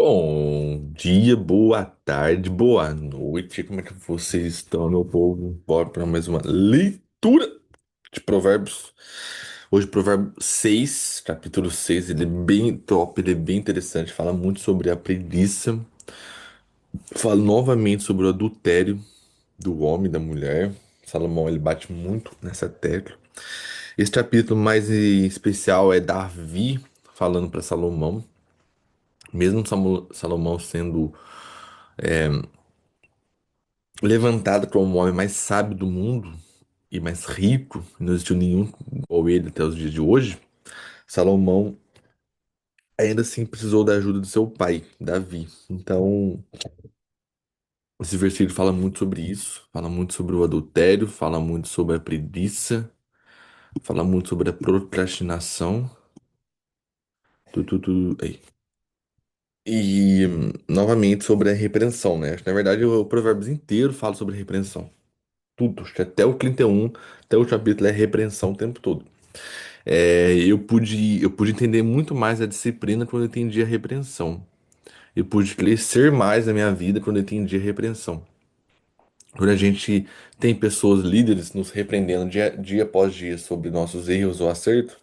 Bom dia, boa tarde, boa noite. Como é que vocês estão, meu povo? Bora para mais uma leitura de Provérbios. Hoje, Provérbio 6, capítulo 6. Ele é bem top, ele é bem interessante. Fala muito sobre a preguiça. Fala novamente sobre o adultério do homem e da mulher. Salomão, ele bate muito nessa tecla. Esse capítulo mais em especial é Davi falando para Salomão. Mesmo Salomão sendo levantado como o homem mais sábio do mundo e mais rico, não existiu nenhum igual ele até os dias de hoje. Salomão ainda assim precisou da ajuda do seu pai, Davi. Então, esse versículo fala muito sobre isso, fala muito sobre o adultério, fala muito sobre a preguiça, fala muito sobre a procrastinação. Aí. E novamente sobre a repreensão, né? Na verdade, o Provérbios inteiro fala sobre repreensão. Tudo, acho que até o 31, até o capítulo é repreensão o tempo todo. Eu pude entender muito mais a disciplina quando eu entendi a repreensão. Eu pude crescer mais na minha vida quando eu entendi a repreensão. Quando a gente tem pessoas líderes nos repreendendo dia após dia sobre nossos erros ou acertos,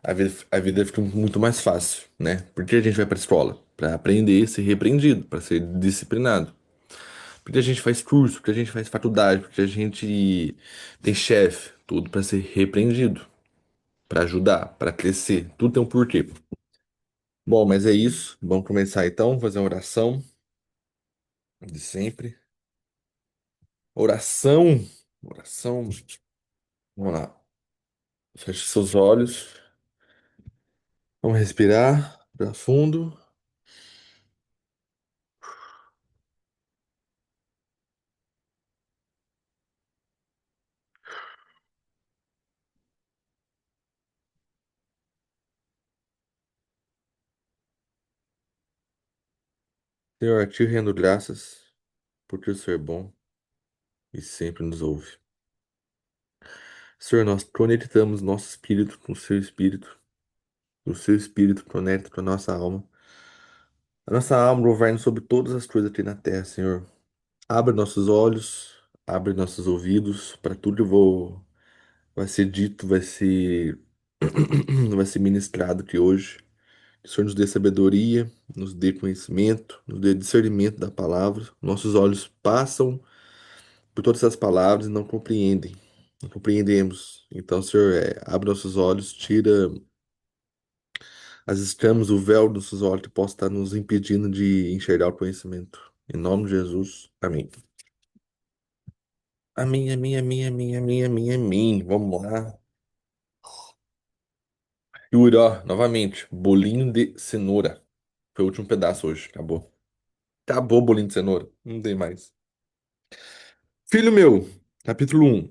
a vida fica muito mais fácil, né? Porque a gente vai para a escola para aprender, ser repreendido, para ser disciplinado. Porque a gente faz curso, porque a gente faz faculdade, porque a gente tem chefe, tudo para ser repreendido, para ajudar, para crescer. Tudo tem um porquê. Bom, mas é isso. Vamos começar então, fazer uma oração de sempre. Oração, oração. Vamos lá. Feche seus olhos. Vamos respirar fundo. Senhor, a ti rendo graças por teu ser bom e sempre nos ouve. Senhor, nós conectamos nosso espírito com o seu espírito. O seu espírito conecta com a nossa alma. A nossa alma governa sobre todas as coisas aqui na terra, Senhor. Abre nossos olhos, abre nossos ouvidos para tudo que vai ser dito, vai ser ministrado aqui hoje. Que o Senhor nos dê sabedoria, nos dê conhecimento, nos dê discernimento da palavra. Nossos olhos passam por todas essas palavras e não compreendem. Não compreendemos. Então, Senhor, abre nossos olhos, tira as escamas, o véu dos nossos olhos que possa estar nos impedindo de enxergar o conhecimento. Em nome de Jesus. Amém. Amém, amém, amém, amém, amém, amém, amém. Vamos lá. Yuri, ó, novamente, bolinho de cenoura. Foi o último pedaço hoje. Acabou. Acabou o bolinho de cenoura. Não tem mais. Filho meu, capítulo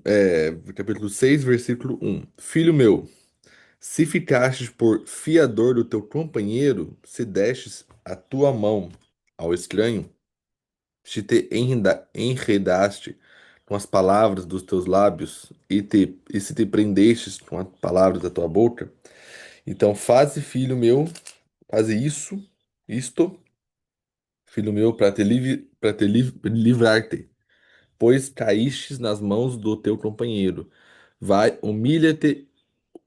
6, versículo 1. Filho meu, se ficastes por fiador do teu companheiro, se destes a tua mão ao estranho, se te enredaste com as palavras dos teus lábios e se te prendestes com as palavras da tua boca, então faze, filho meu, faze isto, filho meu, para te livrar-te, pois caístes nas mãos do teu companheiro. Vai, humilha-te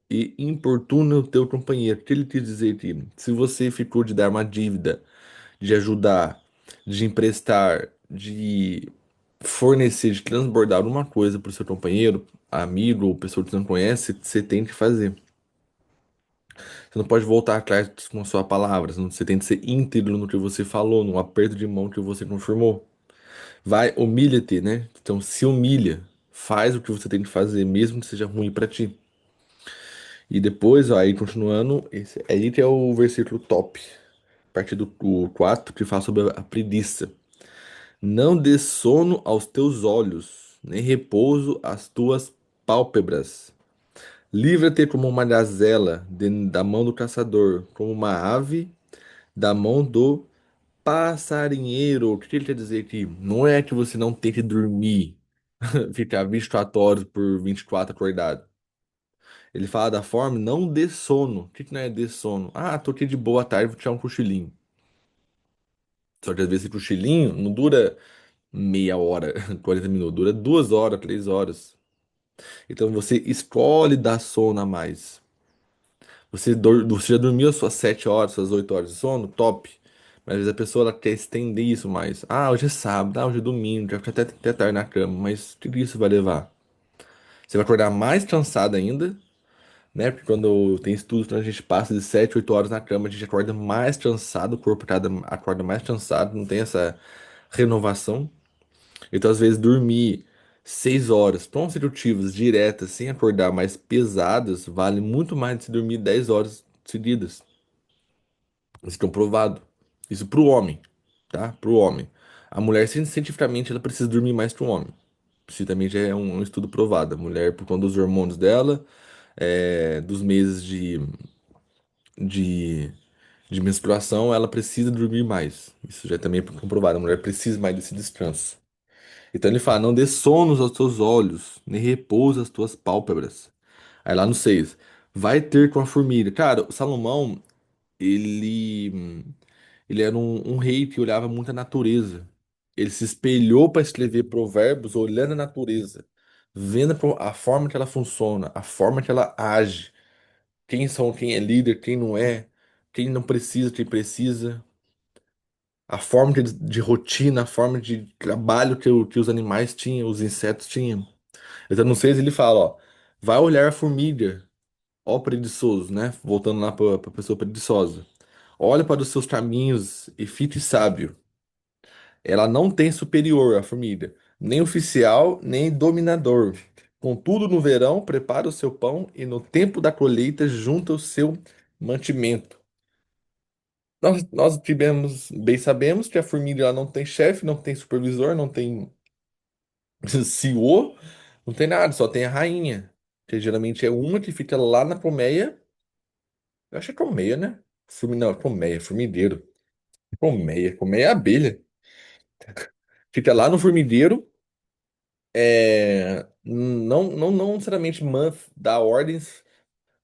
e importuna o teu companheiro. O que ele quis dizer aqui? Se você ficou de dar uma dívida, de ajudar, de emprestar, de fornecer, de transbordar uma coisa para o seu companheiro, amigo ou pessoa que você não conhece, você tem que fazer. Você não pode voltar atrás com a sua palavra. Você tem que ser íntegro no que você falou, no aperto de mão que você confirmou. Vai, humilha-te, né? Então se humilha. Faz o que você tem que fazer, mesmo que seja ruim para ti. E depois, ó, aí continuando, esse aí que é o versículo top. A partir do 4 que fala sobre a preguiça. Não dê sono aos teus olhos, nem repouso às tuas pálpebras. Livra-te como uma gazela da mão do caçador, como uma ave da mão do passarinheiro. O que ele quer dizer aqui? Não é que você não tem que dormir, ficar 24 horas por 24 acordado. Ele fala da forma, não dê sono. O que não é dê sono? Ah, tô aqui de boa tarde, vou tirar um cochilinho. Só que às esse cochilinho não dura meia hora, 40 minutos, dura 2 horas, 3 horas. Então você escolhe dar sono a mais. Você já dormiu as suas 7 horas, suas 8 horas de sono? Top. Mas às vezes a pessoa ela quer estender isso mais. Ah, hoje é sábado, hoje é domingo, já fica até tarde na cama. Mas o que que isso vai levar? Você vai acordar mais cansado ainda, né? Porque quando tem estudos, quando a gente passa de 7 8 horas na cama, a gente acorda mais cansado, o corpo acorda mais cansado, não tem essa renovação. Então, às vezes, dormir 6 horas consecutivas, diretas, sem acordar mais pesadas, vale muito mais do que se dormir 10 horas seguidas. Isso é comprovado. Isso pro homem, tá? Pro homem. A mulher, cientificamente, ela precisa dormir mais que o homem. Isso também já é um estudo provado. A mulher, por conta dos hormônios dela, dos meses de, de menstruação, ela precisa dormir mais. Isso já é também comprovado. A mulher precisa mais desse descanso. Então ele fala: não dê sonos aos teus olhos, nem repouso às tuas pálpebras. Aí lá no 6, vai ter com a formiga. Cara, o Salomão, ele era um rei que olhava muito a natureza. Ele se espelhou para escrever provérbios olhando a natureza, vendo a forma que ela funciona, a forma que ela age, quem é líder, quem não é, quem não precisa, quem precisa, a forma de rotina, a forma de trabalho que os animais tinham, os insetos tinham. Então, no 6 ele fala, ó, vai olhar a formiga, ó preguiçoso, né? Voltando lá para a pessoa preguiçosa. Olha para os seus caminhos e fique sábio. Ela não tem superior, a formiga, nem oficial, nem dominador. Contudo, no verão, prepara o seu pão e no tempo da colheita junta o seu mantimento. Nós tivemos, bem sabemos que a formiga ela não tem chefe, não tem supervisor, não tem CEO, não tem nada, só tem a rainha. Que geralmente é uma que fica lá na colmeia. Eu acho que é colmeia, né? Não, colmeia, formigueiro. Colmeia é abelha. Fica lá no formigueiro. Não necessariamente dá ordens,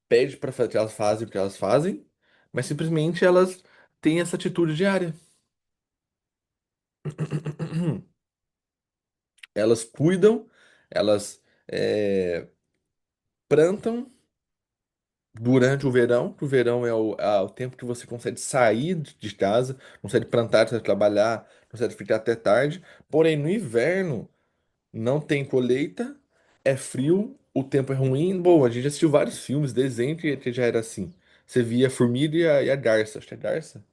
pede para que elas fazem o que elas fazem, mas simplesmente elas têm essa atitude diária. Elas cuidam, elas plantam durante o verão, que o verão é o tempo que você consegue sair de casa, consegue plantar, consegue trabalhar, consegue ficar até tarde. Porém, no inverno, não tem colheita, é frio, o tempo é ruim. Bom, a gente já assistiu vários filmes, desenho que já era assim. Você via a formiga e a garça. Acho que é garça?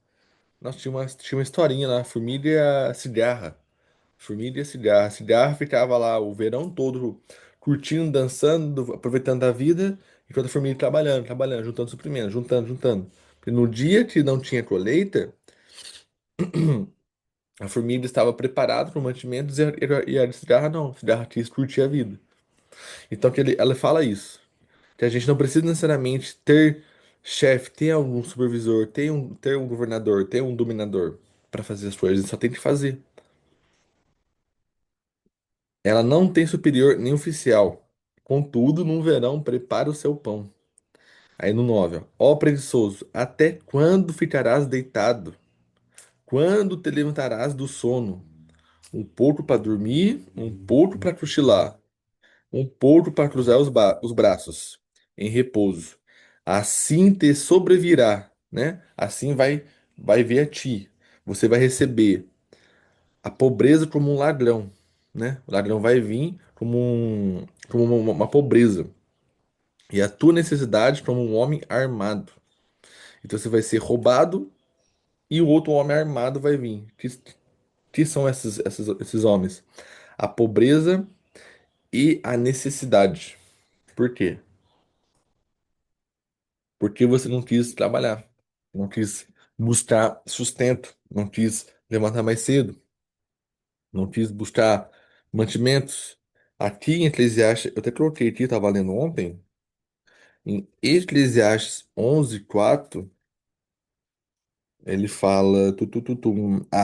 Nossa, tinha uma historinha lá, formiga e a cigarra. Formiga e a cigarra. A cigarra ficava lá o verão todo curtindo, dançando, aproveitando a vida, enquanto a formiga trabalhando, trabalhando, juntando suprimentos, juntando, juntando. Porque no dia que não tinha colheita, a formiga estava preparada para o mantimento e a cigarra não. A cigarra quis curtir a vida. Então ela fala isso, que a gente não precisa necessariamente ter chefe, ter algum supervisor, ter um governador, ter um dominador para fazer as coisas, a gente só tem que fazer. Ela não tem superior nem oficial. Contudo, no verão, prepara o seu pão. Aí no 9, ó preguiçoso, até quando ficarás deitado? Quando te levantarás do sono? Um pouco para dormir, um pouco para cochilar. Um porco para cruzar os braços, em repouso. Assim te sobrevirá, né? Assim vai vir a ti. Você vai receber a pobreza como um ladrão, né? O ladrão vai vir como uma pobreza. E a tua necessidade como um homem armado. Então você vai ser roubado e o outro homem armado vai vir. Que são esses homens? A pobreza e a necessidade. Por quê? Porque você não quis trabalhar, não quis buscar sustento, não quis levantar mais cedo, não quis buscar mantimentos. Aqui em Eclesiastes, eu até coloquei aqui, estava lendo ontem, em Eclesiastes 11:4 ele fala,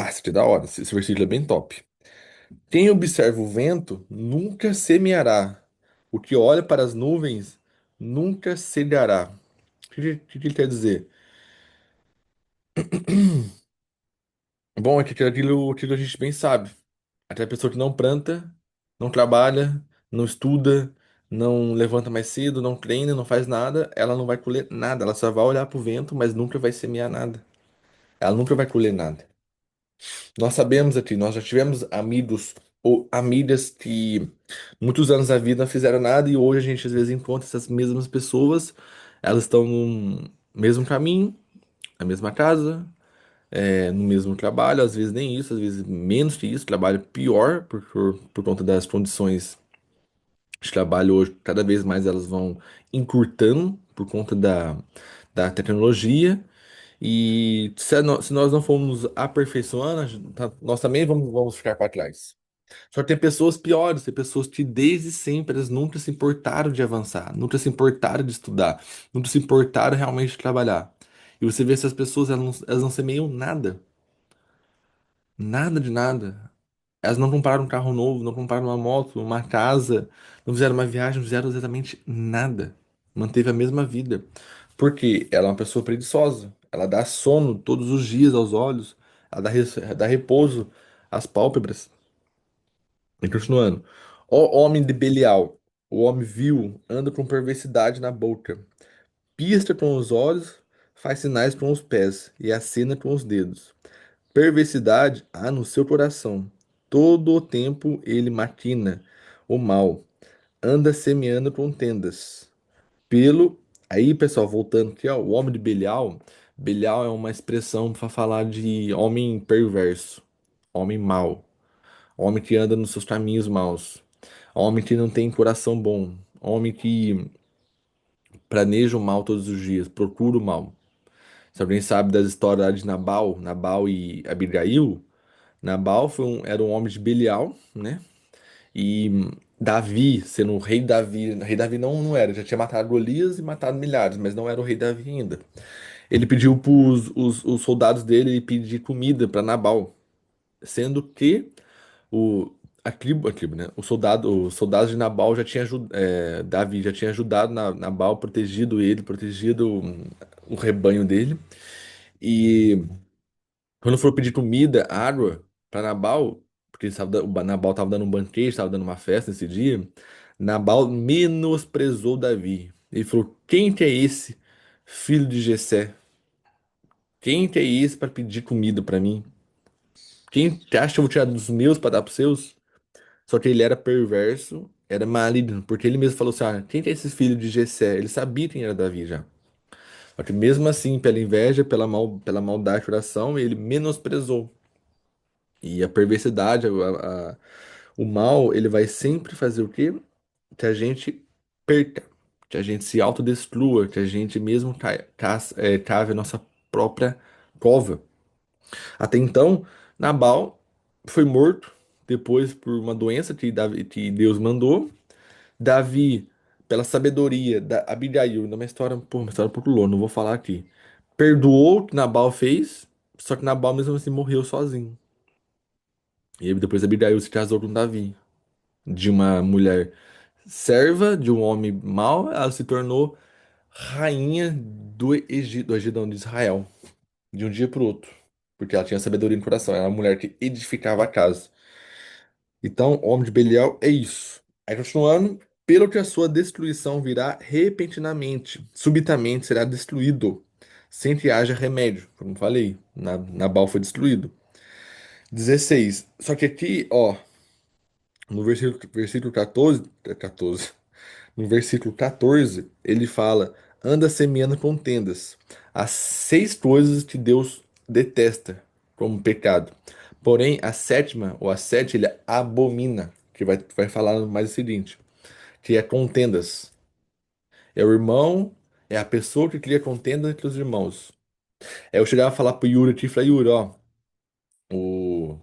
isso que da hora, esse versículo é bem top. Quem observa o vento nunca semeará, o que olha para as nuvens nunca cegará. O que ele quer dizer? Bom, é que aquilo a gente bem sabe. Até a pessoa que não planta, não trabalha, não estuda, não levanta mais cedo, não treina, não faz nada, ela não vai colher nada. Ela só vai olhar pro vento, mas nunca vai semear nada. Ela nunca vai colher nada. Nós sabemos aqui, nós já tivemos amigos ou amigas que muitos anos da vida não fizeram nada e hoje a gente às vezes encontra essas mesmas pessoas, elas estão no mesmo caminho, na mesma casa, no mesmo trabalho, às vezes nem isso, às vezes menos que isso, trabalho pior por conta das condições de trabalho hoje, cada vez mais elas vão encurtando por conta da tecnologia. E se nós não formos aperfeiçoando, nós também vamos ficar para trás. Só que tem pessoas piores, tem pessoas que desde sempre elas nunca se importaram de avançar, nunca se importaram de estudar, nunca se importaram realmente de trabalhar. E você vê essas pessoas, elas não semeiam nada, nada de nada. Elas não compraram um carro novo, não compraram uma moto, uma casa, não fizeram uma viagem, não fizeram exatamente nada. Manteve a mesma vida. Porque ela é uma pessoa preguiçosa. Ela dá sono todos os dias aos olhos, ela dá repouso às pálpebras. E continuando. Ó homem de Belial, o homem vil, anda com perversidade na boca, pisca com os olhos, faz sinais com os pés e acena com os dedos. Perversidade há no seu coração. Todo o tempo ele maquina o mal, anda semeando contendas. Pelo. Aí, pessoal, voltando aqui, ó, o homem de Belial. Belial é uma expressão para falar de homem perverso, homem mau, homem que anda nos seus caminhos maus, homem que não tem coração bom, homem que planeja o mal todos os dias, procura o mal. Se alguém sabe das histórias lá de Nabal e Abigail, Nabal era um homem de Belial, né? E Davi, sendo o rei Davi não era, já tinha matado Golias e matado milhares, mas não era o rei Davi ainda. Ele pediu para os soldados dele pedir comida para Nabal, sendo que a tribo, né? Os soldados de Nabal já tinham Davi já tinha ajudado Nabal, protegido ele, protegido o rebanho dele. E quando for pedir comida, água para Nabal, porque o Nabal estava dando um banquete, estava dando uma festa nesse dia, Nabal menosprezou Davi. Ele falou: Quem que é esse filho de Jessé? Quem que é esse para pedir comida para mim? Quem que acha que eu vou tirar dos meus para dar para seus? Só que ele era perverso, era maligno, porque ele mesmo falou assim: quem que é esse filho de Jessé? Ele sabia quem era Davi já. Só que mesmo assim, pela inveja, pela maldade do coração, ele menosprezou. E a perversidade, o mal, ele vai sempre fazer o quê? Que a gente perca, que a gente se autodestrua, que a gente mesmo cave a nossa própria cova. Até então, Nabal foi morto, depois por uma doença que Deus mandou. Davi, pela sabedoria da Abigail, numa história, pô, uma história um pouco longa, não vou falar aqui. Perdoou o que Nabal fez, só que Nabal mesmo assim morreu sozinho. E aí depois Abigail se casou com Davi. De uma mulher serva, de um homem mau, ela se tornou rainha do Egito, não, de Israel, de um dia para o outro. Porque ela tinha sabedoria no coração, era uma mulher que edificava a casa. Então, o homem de Belial é isso. Aí continuando, pelo que a sua destruição virá repentinamente, subitamente será destruído, sem que haja remédio. Como falei, Nabal foi destruído. 16. Só que aqui, ó, no versículo 14, no versículo 14, ele fala: anda semeando contendas. As 6 coisas que Deus detesta como pecado. Porém, a sétima, ou a sete, ele abomina. Que vai falar mais o seguinte: que é contendas. É o irmão, é a pessoa que cria contenda entre os irmãos. Eu chegava a falar pro Yuri aqui, falei: Yuri, ó, o,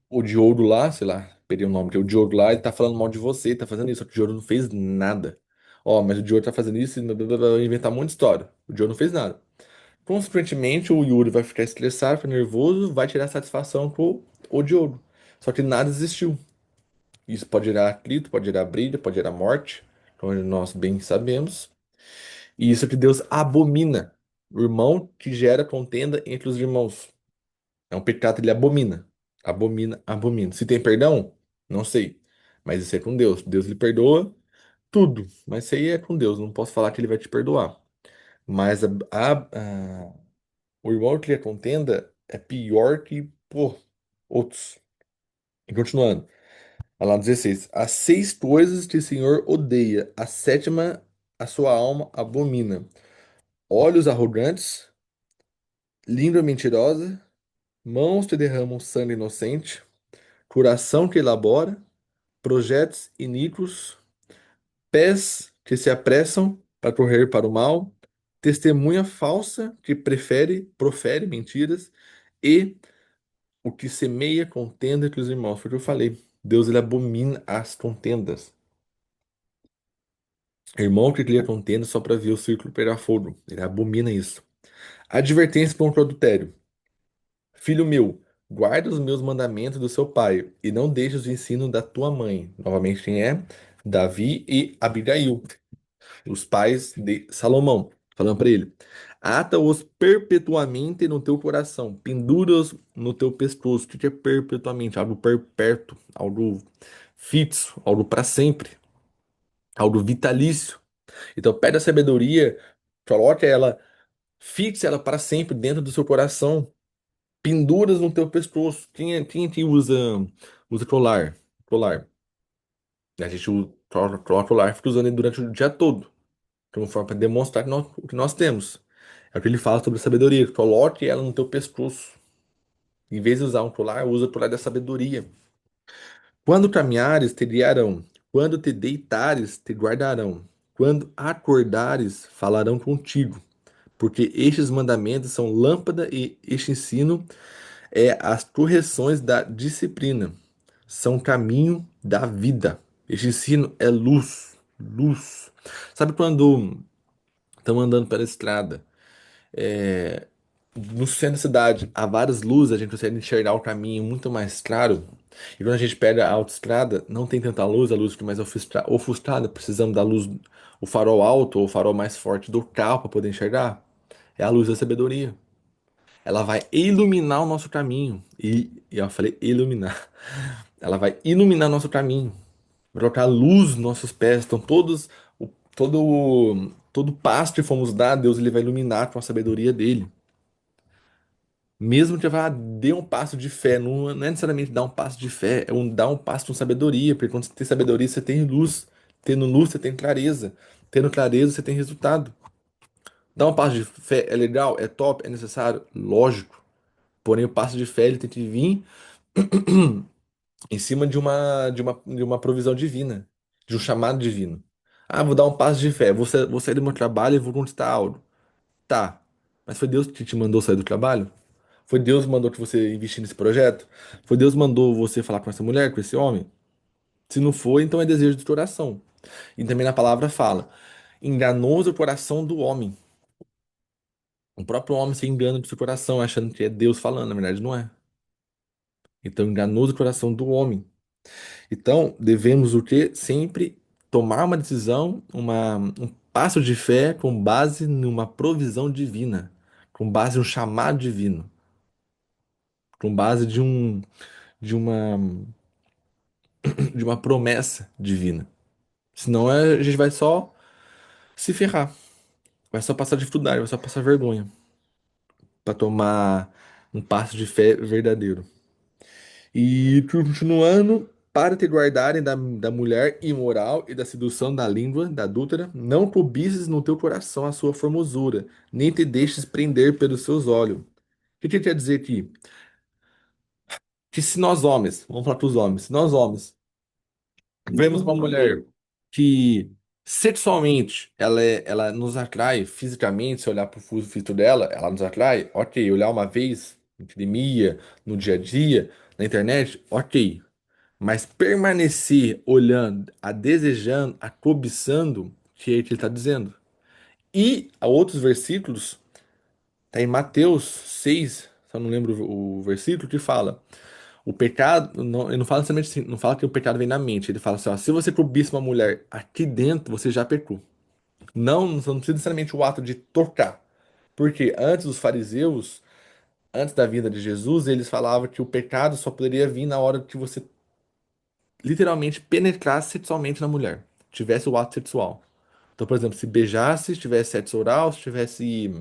o Diogo lá, sei lá, perdi o nome, que é o Diogo lá, ele tá falando mal de você, tá fazendo isso, só que o Diogo não fez nada. Ó, mas o Diogo tá fazendo isso e blá, blá, blá, blá, inventar um monte de história. O Diogo não fez nada. Consequentemente, o Yuri vai ficar estressado, ficar nervoso, vai tirar satisfação com o Diogo. Só que nada existiu. Isso pode gerar atrito, pode gerar briga, pode gerar morte, como nós bem sabemos. E isso é que Deus abomina. O irmão que gera contenda entre os irmãos. É um pecado que ele abomina. Abomina, abomina. Se tem perdão, não sei. Mas isso é com Deus. Deus lhe perdoa tudo. Mas isso aí é com Deus. Não posso falar que ele vai te perdoar. Mas o irmão que lhe contenda é pior que, pô, outros. E continuando. Olha lá, 16. As seis coisas que o Senhor odeia. A sétima, a sua alma abomina. Olhos arrogantes, língua mentirosa, mãos que derramam sangue inocente, coração que elabora, projetos iníquos, pés que se apressam para correr para o mal, testemunha falsa que profere mentiras e o que semeia contenda entre os irmãos. Foi o que eu falei. Deus ele abomina as contendas. Irmão que cria contenda só para ver o círculo pegar fogo. Ele abomina isso. Advertência contra o adultério. Filho meu, guarda os meus mandamentos do seu pai e não deixes o ensino da tua mãe. Novamente, quem é? Davi e Abigail, os pais de Salomão, falando para ele: ata-os perpetuamente no teu coração, pendura-os no teu pescoço. O que é perpetuamente? Algo perpétuo, algo fixo, algo para sempre, algo vitalício. Então, pede a sabedoria, coloque ela, fixe ela para sempre dentro do seu coração, penduras no teu pescoço. Quem é que usa colar? Colar. A gente coloca colar e fica usando ele durante o dia todo, como forma para demonstrar o que nós temos. É o que ele fala sobre sabedoria. Coloque ela no teu pescoço. Em vez de usar um colar, usa o colar da sabedoria. Quando caminhares, te guiarão. Quando te deitares, te guardarão. Quando acordares, falarão contigo. Porque estes mandamentos são lâmpada e este ensino é as correções da disciplina. São caminho da vida. Este ensino é luz, luz. Sabe quando estamos andando pela estrada, no centro da cidade, há várias luzes, a gente consegue enxergar o caminho muito mais claro. E quando a gente pega a autoestrada, não tem tanta luz, a luz fica mais ofuscada, precisamos da luz, o farol alto ou o farol mais forte do carro para poder enxergar. É a luz da sabedoria. Ela vai iluminar o nosso caminho. E eu falei iluminar. Ela vai iluminar nosso caminho. Vai colocar luz nos nossos pés. Então todo passo que fomos dar, Deus ele vai iluminar com a sabedoria dele. Mesmo que vá dê um passo de fé, não é necessariamente dar um passo de fé, é dar um passo com sabedoria, porque quando você tem sabedoria, você tem luz. Tendo luz, você tem clareza. Tendo clareza, você tem resultado. Dar um passo de fé é legal, é top, é necessário? Lógico. Porém, o passo de fé ele tem que vir em cima de uma provisão divina, de um chamado divino. Ah, vou dar um passo de fé, vou sair do meu trabalho e vou conquistar algo. Tá, mas foi Deus que te mandou sair do trabalho? Foi Deus que mandou que você investir nesse projeto? Foi Deus que mandou você falar com essa mulher, com esse homem? Se não foi, então é desejo do coração. E também na palavra fala: enganoso é o coração do homem. O próprio homem se engana do seu coração, achando que é Deus falando, na verdade não é. Então, enganoso é o coração do homem. Então, devemos o quê? Sempre tomar uma decisão, um passo de fé com base numa provisão divina, com base em um chamado divino, com base de uma, de uma promessa divina. Senão a gente vai só se ferrar, vai só passar dificuldade, vai só passar vergonha para tomar um passo de fé verdadeiro. E continuando, para te guardarem da mulher imoral e da sedução da língua da adúltera, não cobices no teu coração a sua formosura, nem te deixes prender pelos seus olhos. O que quer dizer aqui? Que se nós homens, vamos falar para os homens, se nós homens vemos uma mulher que sexualmente ela nos atrai fisicamente, se olhar para o físico dela, ela nos atrai, ok. Olhar uma vez, na academia, no dia a dia, na internet, ok. Mas permanecer olhando, a desejando, a cobiçando, que é o que ele está dizendo. E há outros versículos, tá em Mateus 6, só não lembro o versículo, que fala: o pecado, não, ele não fala somente assim, não fala que o pecado vem na mente, ele fala assim: ó, se você cobiça uma mulher aqui dentro, você já pecou. Não precisa necessariamente o ato de tocar. Porque antes os fariseus Antes da vinda de Jesus, eles falavam que o pecado só poderia vir na hora que você literalmente penetrasse sexualmente na mulher, tivesse o ato sexual. Então, por exemplo, se beijasse, se tivesse sexo oral, se tivesse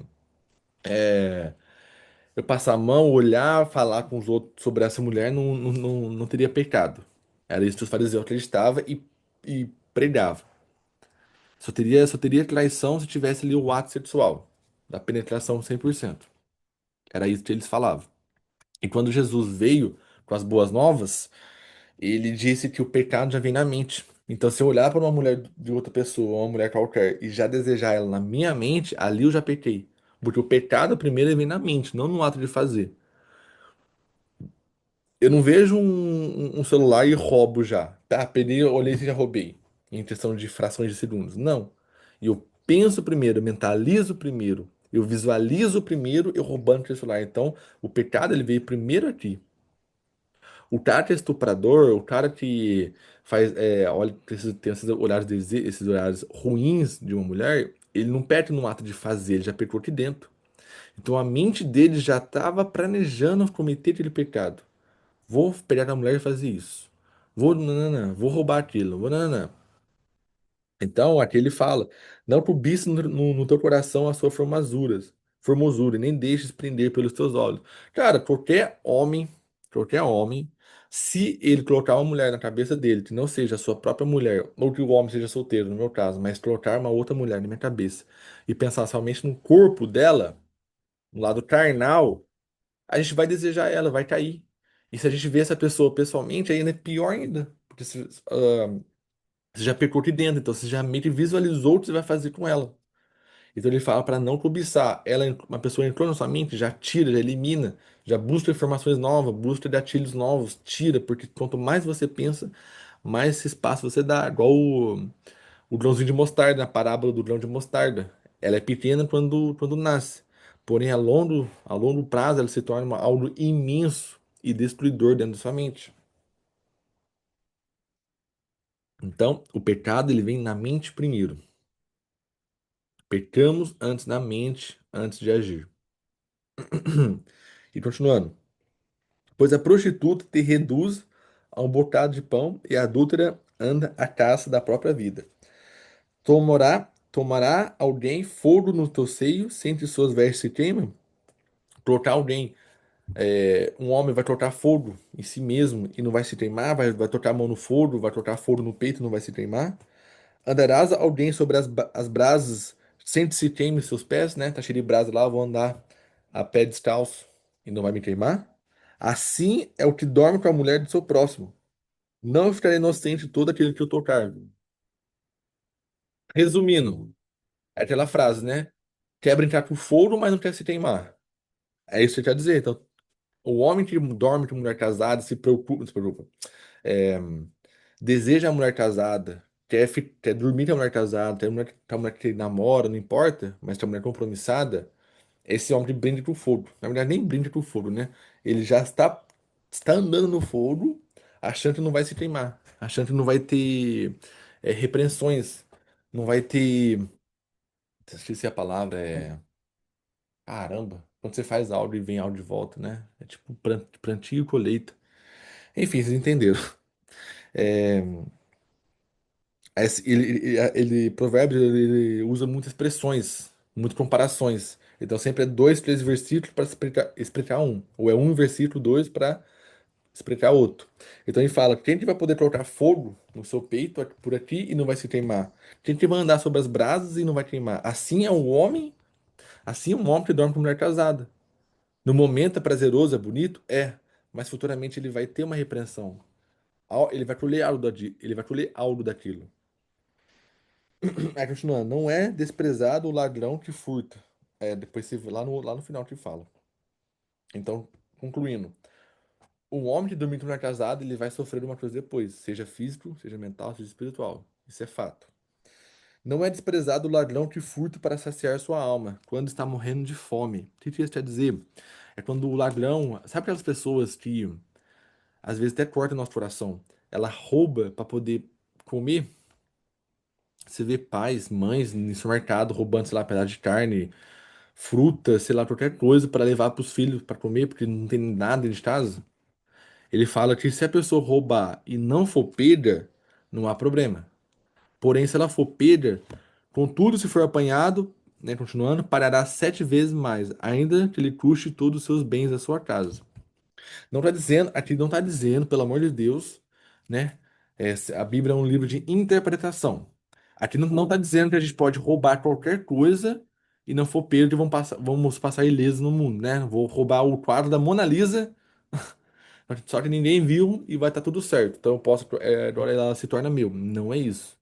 eu passar a mão, olhar, falar com os outros sobre essa mulher, não teria pecado. Era isso que os fariseus acreditavam e pregavam. Só teria traição se tivesse ali o ato sexual, da penetração 100%. Era isso que eles falavam. E quando Jesus veio com as boas novas, ele disse que o pecado já vem na mente. Então, se eu olhar para uma mulher de outra pessoa, uma mulher qualquer, e já desejar ela na minha mente, ali eu já pequei. Porque o pecado primeiro ele vem na mente, não no ato de fazer. Eu não vejo um celular e roubo já. Tá, peguei, olhei e já roubei. Em questão de frações de segundos. Não. E eu penso primeiro, eu mentalizo primeiro, eu visualizo primeiro eu roubando aquele celular. Então, o pecado ele veio primeiro aqui. O cara que é estuprador, o cara que faz, olha, tem esses olhares, esses olhares ruins de uma mulher, ele não perde no ato de fazer, ele já pecou aqui dentro. Então a mente dele já estava planejando cometer aquele pecado. Vou pegar a mulher e fazer isso. Vou, nananã, vou roubar aquilo. Vou, nananã. Então, aqui ele fala: não cobice no teu coração a sua formosura, e nem deixes prender pelos teus olhos. Cara, qualquer homem, se ele colocar uma mulher na cabeça dele, que não seja a sua própria mulher, ou que o homem seja solteiro, no meu caso, mas colocar uma outra mulher na minha cabeça e pensar somente no corpo dela, no lado carnal, a gente vai desejar ela, vai cair. E se a gente vê essa pessoa pessoalmente, aí é pior ainda. Porque você já pecou aqui dentro, então você já meio que visualizou o que você vai fazer com ela. Então ele fala para não cobiçar. Uma pessoa entrou na sua mente, já tira, já elimina, já busca informações novas, busca gatilhos novos, tira, porque quanto mais você pensa, mais esse espaço você dá. Igual o grãozinho de mostarda, a parábola do grão de mostarda. Ela é pequena quando nasce, porém a longo prazo ela se torna algo imenso e destruidor dentro da sua mente. Então, o pecado ele vem na mente primeiro. Pecamos antes na mente, antes de agir. E continuando. Pois a prostituta te reduz a um bocado de pão e a adúltera anda à caça da própria vida. Tomará alguém fogo no teu seio, sem que suas vestes se queimam? Colocar alguém, um homem vai colocar fogo em si mesmo e não vai se queimar, vai tocar a mão no fogo, vai colocar fogo no peito e não vai se queimar? Andarás alguém sobre as brasas sem que se queime seus pés, né? Tá cheio de brasa lá, eu vou andar a pé descalço e não vai me queimar? Assim é o que dorme com a mulher do seu próximo. Não ficará inocente todo aquele que eu tocar. Resumindo, é aquela frase, né? Quer brincar com fogo, mas não quer se queimar. É isso que quer dizer. Então, o homem que dorme com mulher casada se preocupa, é, deseja a mulher casada, quer dormir com a mulher casada, com a mulher que namora, não importa, mas com a mulher compromissada, esse homem que brinca com fogo. Na verdade, nem brinca com fogo, né? Ele já está andando no fogo, achando que não vai se queimar, achando que não vai ter repreensões, não vai ter. Esqueci a palavra, Caramba, quando você faz algo e vem algo de volta, né? É tipo plantio e colheita. Enfim, vocês entenderam. É, Provérbios, ele usa muitas expressões, muitas comparações. Então sempre é dois, três versículos para explicar um. Ou é um versículo, dois para explicar outro. Então ele fala: quem que vai poder colocar fogo no seu peito por aqui e não vai se queimar? Quem que vai andar sobre as brasas e não vai queimar? Assim é um homem que dorme com mulher casada. No momento é prazeroso, é bonito? É. Mas futuramente ele vai ter uma repreensão. Ele vai colher algo daquilo. Aí continuando, não é desprezado o ladrão que furta. Depois você vê lá no final que fala. Então, concluindo, o homem que dormir com mulher casada, ele vai sofrer uma coisa depois, seja físico, seja mental, seja espiritual. Isso é fato. Não é desprezado o ladrão que furta para saciar sua alma, quando está morrendo de fome. O que isso quer dizer? É quando o ladrão, sabe aquelas pessoas que às vezes até cortam nosso coração, ela rouba para poder comer? Você vê pais, mães no supermercado roubando, sei lá, pedaço de carne, fruta, sei lá, qualquer coisa para levar para os filhos para comer, porque não tem nada dentro de casa. Ele fala que se a pessoa roubar e não for pega, não há problema. Porém, se ela for pega, contudo, se for apanhado, né, continuando, parará 7 vezes mais, ainda que ele custe todos os seus bens da sua casa. Não está dizendo, aqui não está dizendo, pelo amor de Deus, né? A Bíblia é um livro de interpretação. Aqui não está dizendo que a gente pode roubar qualquer coisa e não for pego que vamos passar ileso no mundo, né? Vou roubar o quadro da Mona Lisa, só que ninguém viu e vai estar tudo certo. Então eu posso, agora ela se torna meu. Não é isso.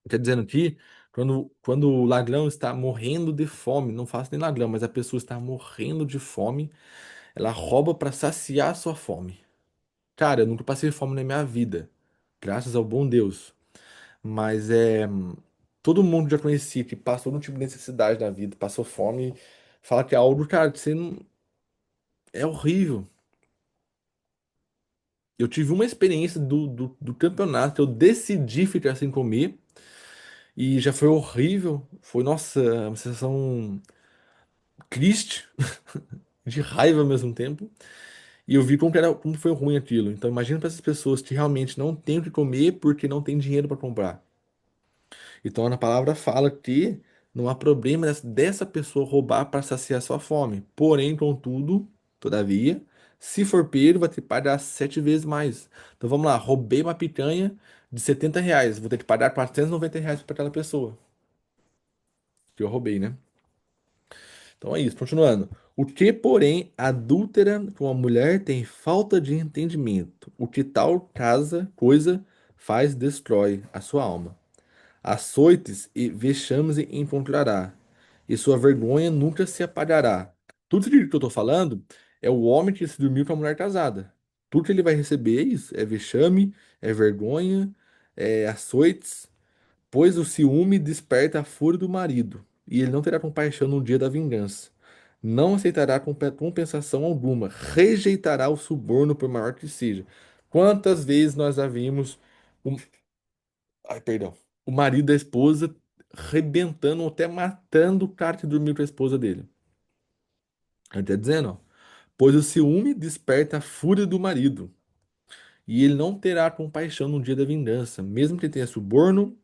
Quer dizendo que quando o ladrão está morrendo de fome, não faço nem ladrão, mas a pessoa está morrendo de fome, ela rouba para saciar a sua fome. Cara, eu nunca passei fome na minha vida, graças ao bom Deus. Mas todo mundo já conheci que passou algum tipo de necessidade na vida, passou fome, fala que é algo, cara, que você não, é horrível. Eu tive uma experiência do campeonato que eu decidi ficar sem comer e já foi horrível. Foi, nossa, uma sensação triste, de raiva ao mesmo tempo. E eu vi como foi ruim aquilo. Então imagina para essas pessoas que realmente não têm o que comer porque não tem dinheiro para comprar. Então a palavra fala que não há problema dessa pessoa roubar para saciar sua fome. Porém, contudo, todavia, se for pego, vai ter que pagar 7 vezes mais. Então vamos lá, roubei uma picanha de R$ 70. Vou ter que pagar R$ 490 para aquela pessoa que eu roubei, né? Então é isso, continuando. O que, porém, adúltera com a mulher tem falta de entendimento. O que tal coisa faz destrói a sua alma. Açoites e vexames encontrará, e sua vergonha nunca se apagará. Tudo isso que eu tô falando é o homem que se dormiu com a mulher casada. Tudo que ele vai receber é isso: é vexame, é vergonha, é açoites, pois o ciúme desperta a fúria do marido, e ele não terá compaixão no dia da vingança. Não aceitará compensação alguma, rejeitará o suborno por maior que seja. Quantas vezes nós já vimos o, ai, perdão, o marido da esposa rebentando ou até matando o cara que dormiu com a esposa dele? Ele tá dizendo, ó, pois o ciúme desperta a fúria do marido, e ele não terá compaixão no dia da vingança, mesmo que tenha suborno,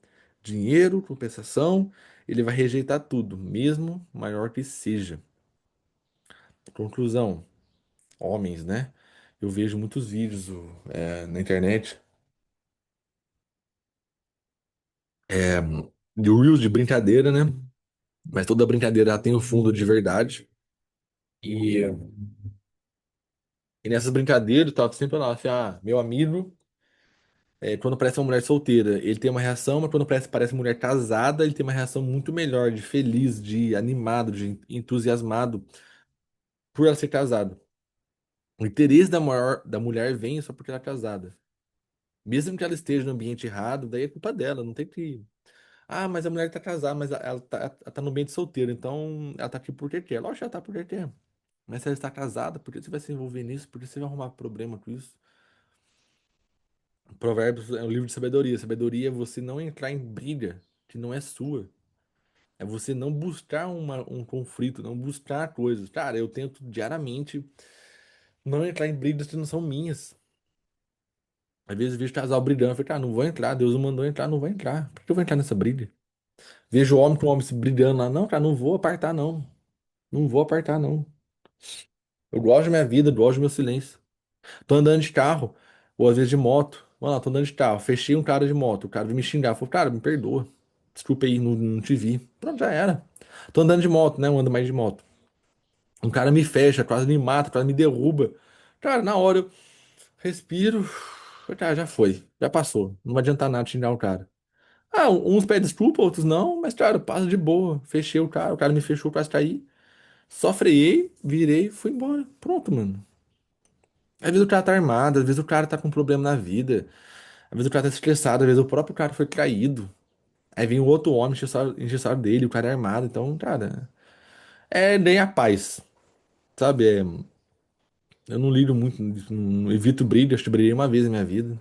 dinheiro, compensação, ele vai rejeitar tudo, mesmo maior que seja. Conclusão, homens, né? Eu vejo muitos vídeos na internet de reels de brincadeira, né? Mas toda brincadeira ela tem um fundo de verdade. E, e nessas brincadeiras, eu tava sempre lá, assim, meu amigo, quando parece uma mulher solteira, ele tem uma reação, mas quando parece mulher casada, ele tem uma reação muito melhor, de feliz, de animado, de entusiasmado por ela ser casada. O interesse da mulher vem só porque ela é casada. Mesmo que ela esteja no ambiente errado, daí é culpa dela, não tem que. Ah, mas a mulher tá casada, mas ela tá no ambiente solteiro, então ela tá aqui porque quer. Lógico que ela tá porque quer. Mas se ela está casada, por que você vai se envolver nisso? Por que você vai arrumar problema com isso? Provérbios é um livro de sabedoria. Sabedoria é você não entrar em briga que não é sua. É você não buscar um conflito, não buscar coisas. Cara, eu tento diariamente não entrar em brigas que não são minhas. Às vezes eu vejo casal brigando, eu falo, cara, não vou entrar, Deus não mandou entrar, não vou entrar. Por que eu vou entrar nessa briga? Vejo homem com homem se brigando lá, não, cara, não vou apartar, não. Não vou apartar, não. Eu gosto da minha vida, gosto do meu silêncio. Tô andando de carro, ou às vezes de moto. Vamos lá, tô andando de carro. Fechei um cara de moto. O cara veio me xingar. Falei, cara, me perdoa. Desculpa aí, não te vi. Pronto, já era. Tô andando de moto, né? Eu ando mais de moto. Um cara me fecha, quase me mata, quase me derruba. Cara, na hora eu respiro. Falei, cara, já foi. Já passou. Não vai adiantar nada xingar o cara. Ah, uns pedem desculpa, outros não. Mas, cara, passa de boa. Fechei o cara me fechou, quase caí. Só freiei, virei, fui embora. Pronto, mano. Às vezes o cara tá armado, às vezes o cara tá com um problema na vida. Às vezes o cara tá estressado, às vezes o próprio cara foi traído. Aí vem um outro homem encher o saco dele, o cara é armado. Então, cara, ganhar paz, sabe? Eu não lido muito, não evito briga, acho que briguei uma vez na minha vida.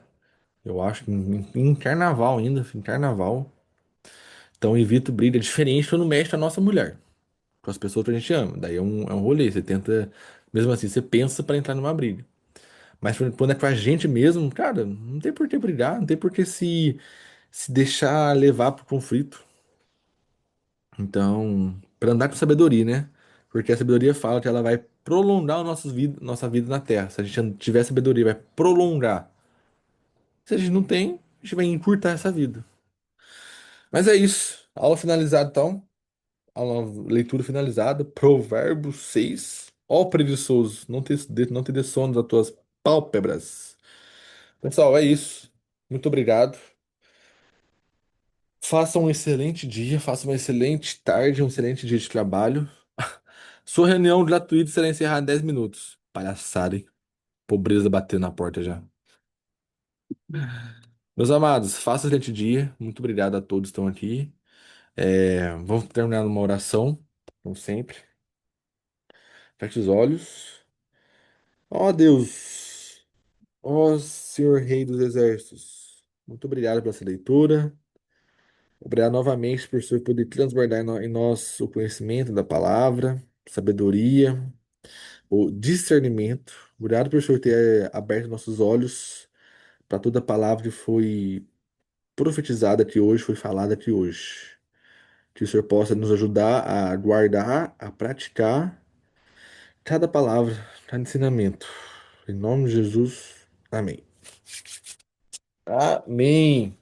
Eu acho que em carnaval ainda, em carnaval. Então evito briga, é diferente quando mexe com a nossa mulher. com as pessoas que a gente ama. Daí é um rolê. Você tenta, mesmo assim, você pensa pra entrar numa briga. Mas quando é com a gente mesmo, cara, não tem por que brigar, não tem por que se deixar levar pro conflito. Então, pra andar com sabedoria, né? Porque a sabedoria fala que ela vai prolongar nossa vida na Terra. Se a gente não tiver sabedoria, vai prolongar. Se a gente não tem, a gente vai encurtar essa vida. Mas é isso. Aula finalizada, então. Aula, leitura finalizada. Provérbios 6. Ó preguiçoso, não te dê sono das tuas pálpebras. Pessoal, é isso. Muito obrigado. Faça um excelente dia, faça uma excelente tarde, um excelente dia de trabalho. Sua reunião gratuita será encerrada em 10 minutos. Palhaçada, hein? Pobreza batendo na porta já. Meus amados, faça um excelente dia. Muito obrigado a todos que estão aqui. Vamos terminar numa oração, como sempre. Feche os olhos. Ó Deus, ó Senhor Rei dos Exércitos, muito obrigado pela essa leitura. Obrigado novamente por o Senhor poder transbordar em nós o conhecimento da palavra, sabedoria, o discernimento. Obrigado por o Senhor ter aberto nossos olhos para toda a palavra que foi profetizada aqui hoje, foi falada aqui hoje. Que o Senhor possa nos ajudar a guardar, a praticar cada palavra, cada ensinamento. Em nome de Jesus, amém. Amém.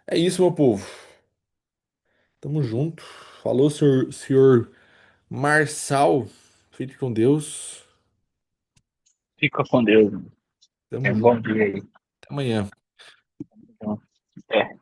É isso, meu povo. Tamo junto. Falou, senhor Marçal. Fique com Deus. Fica com Deus. Tamo É um junto. bom dia aí. Até amanhã. Então, até.